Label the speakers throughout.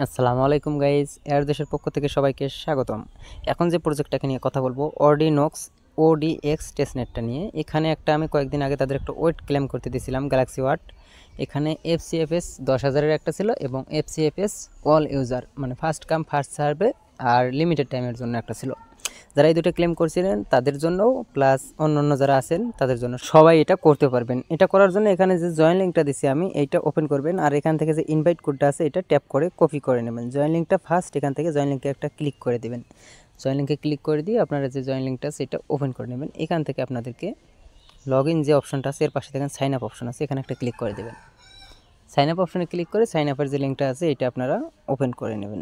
Speaker 1: আসসালামু আলাইকুম guys, air দেশের পক্ষ থেকে সবাইকে স্বাগতম। এখন যে প্রজেক্টটাকে নিয়ে কথা বলবো, অর্ডিনোক্স ওডিএক্স টেস্টনেটটা নিয়ে। এখানে আমি কয়েকদিন আগে তাদের একটা ওয়েট ক্লেম করতে দিয়েছিলাম, গ্যালাক্সি ওয়াট। এখানে এফসিএফএস 10,000-এর একটা ছিল এবং এফসিএফএস অল ইউজার মানে ফার্স্ট কাম ফার্স্ট সার্ভে আর লিমিটেড টাইমের জন্য একটা ছিল। যারা এই দুটো ক্লেম করছিলেন তাদের জন্য, প্লাস অন্য যারা আছেন তাদের জন্য, সবাই এটা করতে পারবেন। এটা করার জন্য এখানে যে জয়েন লিঙ্কটা দিচ্ছি আমি, এইটা ওপেন করবেন আর এখান থেকে যে ইনভাইট কোডটা আছে এটা ট্যাপ করে কপি করে নেবেন। জয়েন লিঙ্কটা ফার্স্ট এখান থেকে জয়েন লিঙ্কে একটা ক্লিক করে দেবেন। জয়েন লিঙ্কে ক্লিক করে দিয়ে আপনারা যে জয়েন লিঙ্কটা আছে এটা ওপেন করে নেবেন। এখান থেকে আপনাদেরকে লগ ইন যে অপশনটা আছে এর পাশে দেখেন সাইন আপ অপশন আছে, এখানে একটা ক্লিক করে দেবেন। সাইন আপ অপশনে ক্লিক করে সাইন আপের যে লিঙ্কটা আছে এটা আপনারা ওপেন করে নেবেন।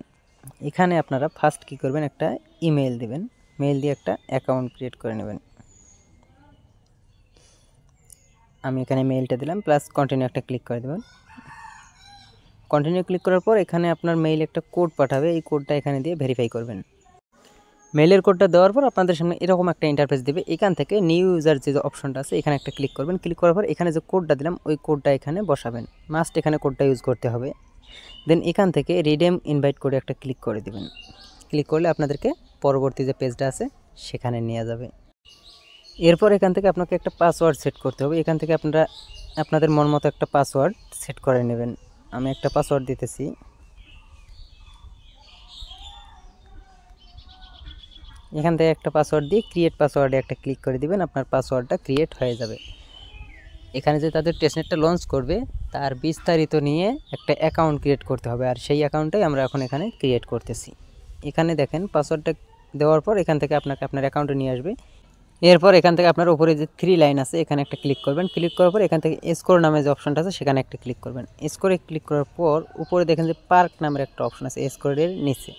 Speaker 1: এখানে আপনারা ফার্স্ট কী করবেন, একটা ইমেল দেবেন। মেল দিয়ে একটা অ্যাকাউন্ট ক্রিয়েট করে নেবেন। আমি এখানে মেইলটা দিলাম, প্লাস কন্টিনিউ একটা ক্লিক করে দেবেন। কন্টিনিউ ক্লিক করার পর এখানে আপনার মেইল একটা কোড পাঠাবে, এই কোডটা এখানে দিয়ে ভেরিফাই করবেন। মেইলের কোডটা দেওয়ার পর আপনাদের সামনে এরকম একটা ইন্টারফেস দেবে। এখান থেকে নিউ ইউজার যে অপশনটা আছে এখানে একটা ক্লিক করবেন। ক্লিক করার পর এখানে যে কোডটা দিলাম ওই কোডটা এখানে বসাবেন, মাস্ট এখানে কোডটা ইউজ করতে হবে। দেন এখান থেকে রিডেম ইনভাইট করে একটা ক্লিক করে দেবেন। ক্লিক করলে আপনাদেরকে পরবর্তী যে পেজটা আছে সেখানে নিয়ে যাবে। এরপর এখান থেকে আপনাকে একটা পাসওয়ার্ড সেট করতে হবে। এখান থেকে আপনারা আপনাদের মন মতো একটা পাসওয়ার্ড সেট করে নেবেন। আমি একটা পাসওয়ার্ড দিতেছি। এখান থেকে একটা পাসওয়ার্ড দিয়ে ক্রিয়েট পাসওয়ার্ডে একটা ক্লিক করে দিবেন, আপনার পাসওয়ার্ডটা ক্রিয়েট হয়ে যাবে। এখানে যে তাদের টেস্টনেটটা লঞ্চ করবে তার বিস্তারিত নিয়ে একটা অ্যাকাউন্ট ক্রিয়েট করতে হবে, আর সেই অ্যাকাউন্টটাই আমরা এখন এখানে ক্রিয়েট করতেছি। এখানে দেখেন পাসওয়ার্ডটা দেওয়ার পর এখান থেকে আপনাকে আপনার অ্যাকাউন্টে নিয়ে আসবে। এরপর এখান থেকে আপনার উপরে যে 3 লাইন আছে এখানে একটা ক্লিক করবেন। ক্লিক করার পর এখান থেকে স্কোর নামে যে অপশনটা আছে সেখানে একটা ক্লিক করবেন। স্কোরে ক্লিক করার পর উপরে দেখেন যে পার্ক নামের একটা অপশন আছে, স্কোরের নিচে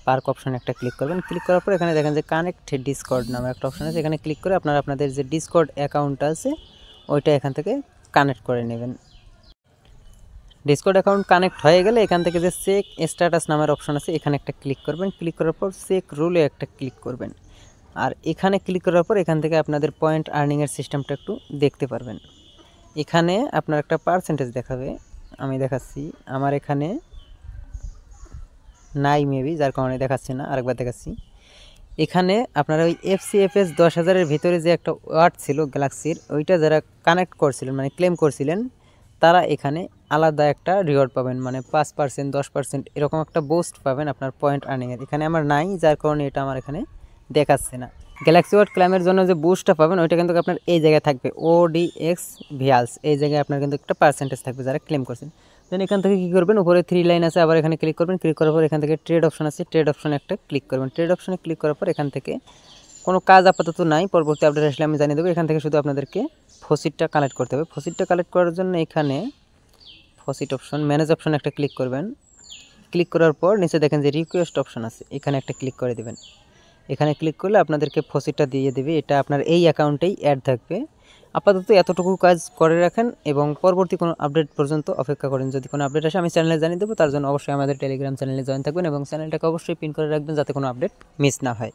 Speaker 1: পার্ক অপশনে একটা ক্লিক করবেন। ক্লিক করার পর এখানে দেখেন যে কানেক্ট ডিসকর্ড নামের একটা অপশন আছে, এখানে ক্লিক করে আপনারা আপনাদের যে ডিসকর্ড অ্যাকাউন্টটা আছে ওইটা এখান থেকে কানেক্ট করে নেবেন। ডিসকর্ড অ্যাকাউন্ট কানেক্ট হয়ে গেলে এখান থেকে যে চেক স্ট্যাটাস নামের অপশন আছে এখানে একটা ক্লিক করবেন। ক্লিক করার পর চেক রুলে একটা ক্লিক করবেন। আর এখানে ক্লিক করার পর এখান থেকে আপনাদের পয়েন্ট আর্নিংয়ের সিস্টেমটা একটু দেখতে পারবেন। এখানে আপনার একটা পার্সেন্টেজ দেখাবে, আমি দেখাচ্ছি। আমার এখানে নাই মেবি, যার কারণে দেখাচ্ছে না, আরেকবার দেখাচ্ছি। এখানে আপনারা ওই এফসিএফএস 10,000-এর ভিতরে যে একটা ওয়াট ছিল গ্যালাক্সির, ওইটা যারা কানেক্ট করছিলেন মানে ক্লেম করছিলেন তারা এখানে আলাদা একটা রিওয়ার্ড পাবেন, মানে 5%, 10% এরকম একটা বুস্ট পাবেন আপনার পয়েন্ট আর্নিংয়ের। এখানে আমার নাই, যার কারণে এটা আমার এখানে দেখাচ্ছে না। গ্যালাক্সি ওয়াট ক্লেমের জন্য যে বুস্টটা পাবেন ওইটা কিন্তু আপনার এই জায়গায় থাকবে, ওডিএক্স ভিয়ালস, এই জায়গায় আপনার কিন্তু একটা পার্সেন্টেজ থাকবে যারা ক্লেম করছেন। দেন এখান থেকে কী করবেন, উপরে 3 লাইন আছে, আবার এখানে ক্লিক করবেন। ক্লিক করার পর এখান থেকে ট্রেড অপশন আছে, ট্রেড অপশনে একটা ক্লিক করবেন। ট্রেড অপশনে ক্লিক করার পর এখান থেকে কোনো কাজ আপাতত নাই, পরবর্তী আপডেট আসলে আমি জানিয়ে দেবো। এখান থেকে শুধু আপনাদেরকে ফসিটটা কালেক্ট করতে হবে। ফসিটটা কালেক্ট করার জন্য এখানে ফসিট অপশন ম্যানেজ অপশনে একটা ক্লিক করবেন। ক্লিক করার পর নিচে দেখেন যে রিকোয়েস্ট অপশন আছে, এখানে একটা ক্লিক করে দেবেন। এখানে ক্লিক করলে আপনাদেরকে ফসিটটা দিয়ে দেবে, এটা আপনার এই অ্যাকাউন্টেই অ্যাড থাকবে। আপাতত এতটুকু কাজ করে রাখেন এবং পরবর্তী কোনো আপডেট পর্যন্ত অপেক্ষা করেন। যদি কোনো আপডেট আসে আমি চ্যানেলে জানিয়ে দেবো, তার জন্য অবশ্যই আমাদের টেলিগ্রাম চ্যানেলে জয়েন থাকবেন এবং চ্যানেলটাকে অবশ্যই পিন করে রাখবেন যাতে কোনো আপডেট মিস না হয়।